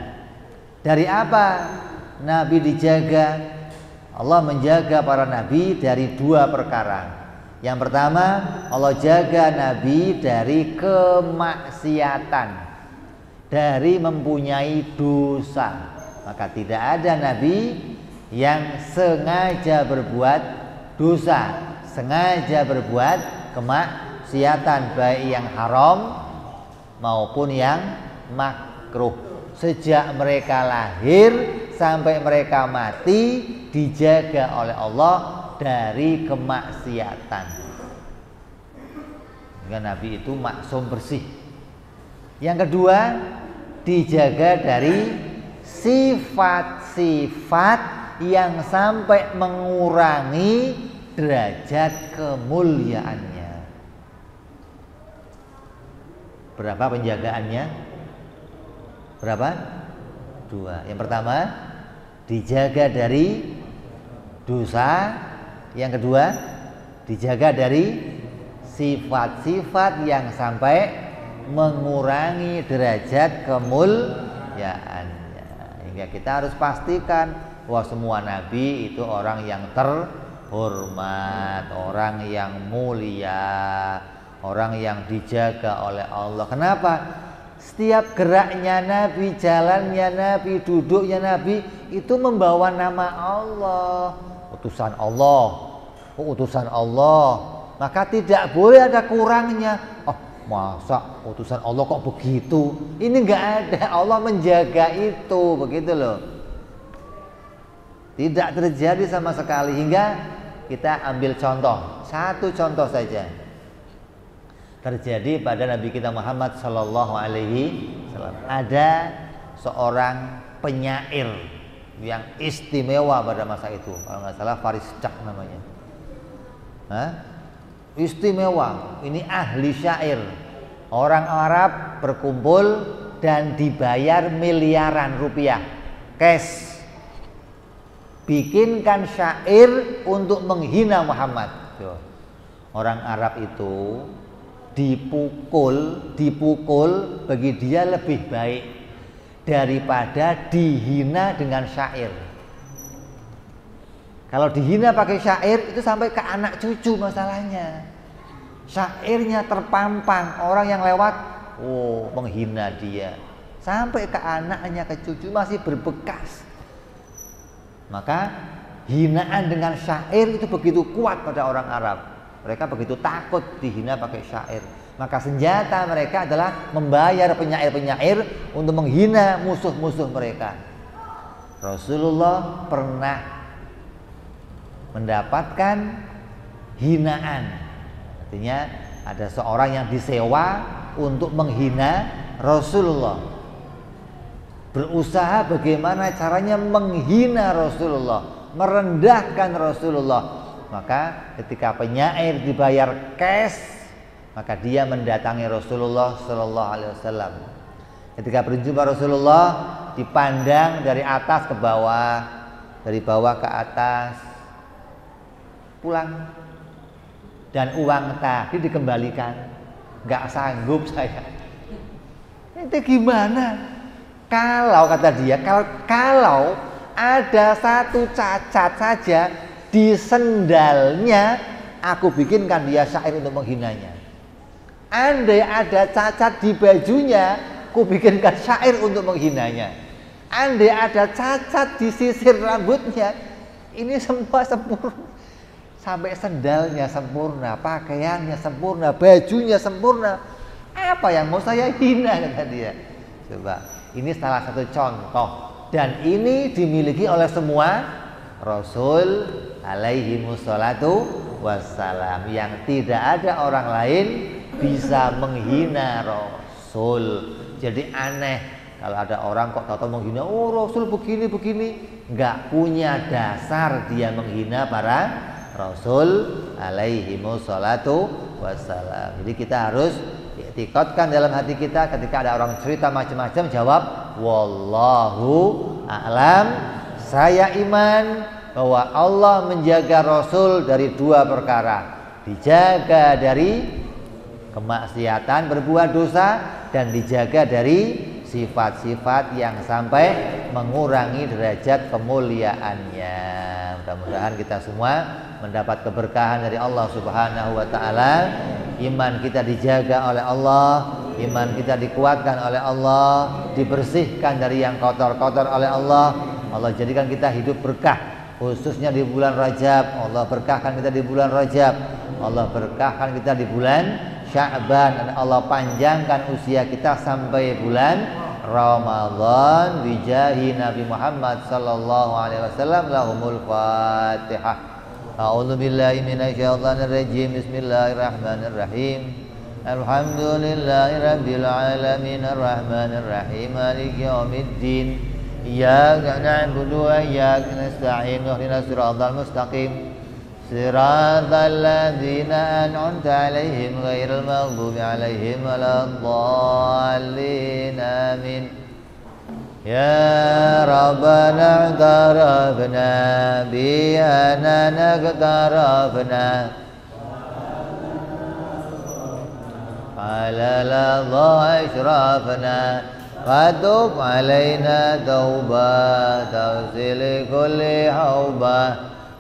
Dari apa nabi dijaga? Allah menjaga para nabi dari dua perkara. Yang pertama, Allah jaga nabi dari kemaksiatan, dari mempunyai dosa. Maka tidak ada nabi yang sengaja berbuat dosa, sengaja berbuat kemaksiatan, baik yang haram maupun yang makruh. Sejak mereka lahir sampai mereka mati dijaga oleh Allah dari kemaksiatan. Sehingga Nabi itu maksum bersih. Yang kedua, dijaga dari sifat-sifat yang sampai mengurangi derajat kemuliaannya. Berapa penjagaannya? Berapa? 2. Yang pertama, dijaga dari dosa. Yang kedua, dijaga dari sifat-sifat yang sampai mengurangi derajat kemuliaannya. Hingga kita harus pastikan bahwa semua nabi itu orang yang terhormat, orang yang mulia, orang yang dijaga oleh Allah. Kenapa? Setiap geraknya Nabi, jalannya Nabi, duduknya Nabi itu membawa nama Allah. Utusan Allah, utusan Allah. Maka tidak boleh ada kurangnya. Oh, masa utusan Allah kok begitu? Ini enggak ada. Allah menjaga itu, begitu loh. Tidak terjadi sama sekali. Hingga kita ambil contoh, satu contoh saja. Terjadi pada Nabi kita Muhammad Sallallahu Alaihi Wasallam. Ada seorang penyair yang istimewa pada masa itu, kalau nggak salah Fariscak namanya. Istimewa, ini ahli syair. Orang Arab berkumpul dan dibayar miliaran rupiah cash, bikinkan syair untuk menghina Muhammad. Orang Arab itu dipukul bagi dia lebih baik daripada dihina dengan syair. Kalau dihina pakai syair itu sampai ke anak cucu masalahnya. Syairnya terpampang, orang yang lewat menghina dia. Sampai ke anaknya, ke cucu masih berbekas. Maka hinaan dengan syair itu begitu kuat pada orang Arab. Mereka begitu takut dihina pakai syair. Maka senjata mereka adalah membayar penyair-penyair untuk menghina musuh-musuh mereka. Rasulullah pernah mendapatkan hinaan. Artinya ada seorang yang disewa untuk menghina Rasulullah. Berusaha bagaimana caranya menghina Rasulullah, merendahkan Rasulullah. Maka ketika penyair dibayar cash, maka dia mendatangi Rasulullah Sallallahu Alaihi Wasallam. Ketika berjumpa Rasulullah, dipandang dari atas ke bawah, dari bawah ke atas, pulang. Dan uang tadi dikembalikan. Nggak sanggup saya. Itu gimana? Kalau kata dia, kalau ada satu cacat saja di sendalnya, aku bikinkan dia syair untuk menghinanya. Andai ada cacat di bajunya, aku bikinkan syair untuk menghinanya. Andai ada cacat di sisir rambutnya, ini semua sempurna. Sampai sendalnya sempurna, pakaiannya sempurna, bajunya sempurna. Apa yang mau saya hina, kata dia. Coba, ini salah satu contoh. Dan ini dimiliki oleh semua Rasul alaihi wassalatu wassalam. Yang tidak ada orang lain bisa menghina Rasul. Jadi aneh kalau ada orang kok tahu menghina, Rasul begini, nggak punya dasar dia menghina para Rasul alaihi wassalatu wassalam. Jadi kita harus i'tiqadkan dalam hati kita ketika ada orang cerita macam-macam, jawab wallahu a'lam. Saya iman bahwa Allah menjaga Rasul dari dua perkara. Dijaga dari kemaksiatan, berbuat dosa, dan dijaga dari sifat-sifat yang sampai mengurangi derajat kemuliaannya. Mudah-mudahan kita semua mendapat keberkahan dari Allah Subhanahu wa taala. Iman kita dijaga oleh Allah, iman kita dikuatkan oleh Allah, dibersihkan dari yang kotor-kotor oleh Allah. Allah jadikan kita hidup berkah, khususnya di bulan Rajab. Allah berkahkan kita di bulan Rajab. Allah berkahkan kita di bulan Sya'ban, dan Allah panjangkan usia kita sampai bulan Ramadan bijahi Nabi Muhammad sallallahu alaihi wasallam. Lahumul Fatihah. A'udzu billahi minasyaitonir rajim. Bismillahirrahmanirrahim. Alhamdulillahirabbil alamin arrahmanir rahim maliki yaumiddin. Iyyaka na'budu wa iyyaka nasta'in ihdinas siratal mustaqim. صراط الذين أنعمت عليهم غير المغضوب عليهم ولا الضالين آمين. يا ربنا اعترفنا بأننا اقترفنا على لظى إشرافنا فتب علينا توبة تغسل كل حوبة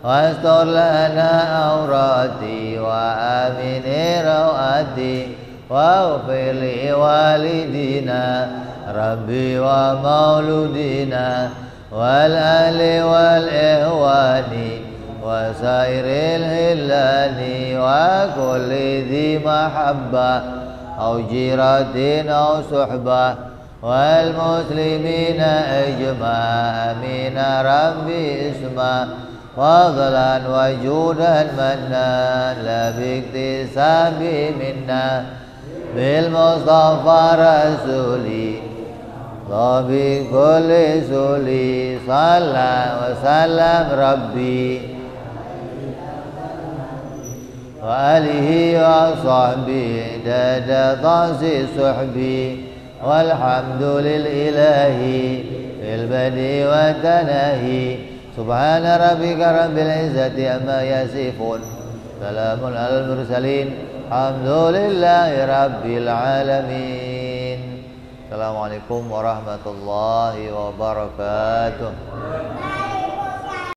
واستر لنا عوراتي وآمن روآتي واغفر لوالدينا ربي ومولودينا والأهل والإخوان وسائر الهلان وكل ذي محبة أو جيرة أو صحبة والمسلمين أجمع آمين ربي اسمع فضلا وجودا منا لا باكتساب منا بالمصطفى رسولي وبكل سولي صلى وسلم ربي وآله وصحبه داد طاس صحبي والحمد للإله في البدء والتناهي سبحان ربك رب العزة عما يصفون سلام على المرسلين الحمد لله رب العالمين. Assalamualaikum warahmatullahi wabarakatuh.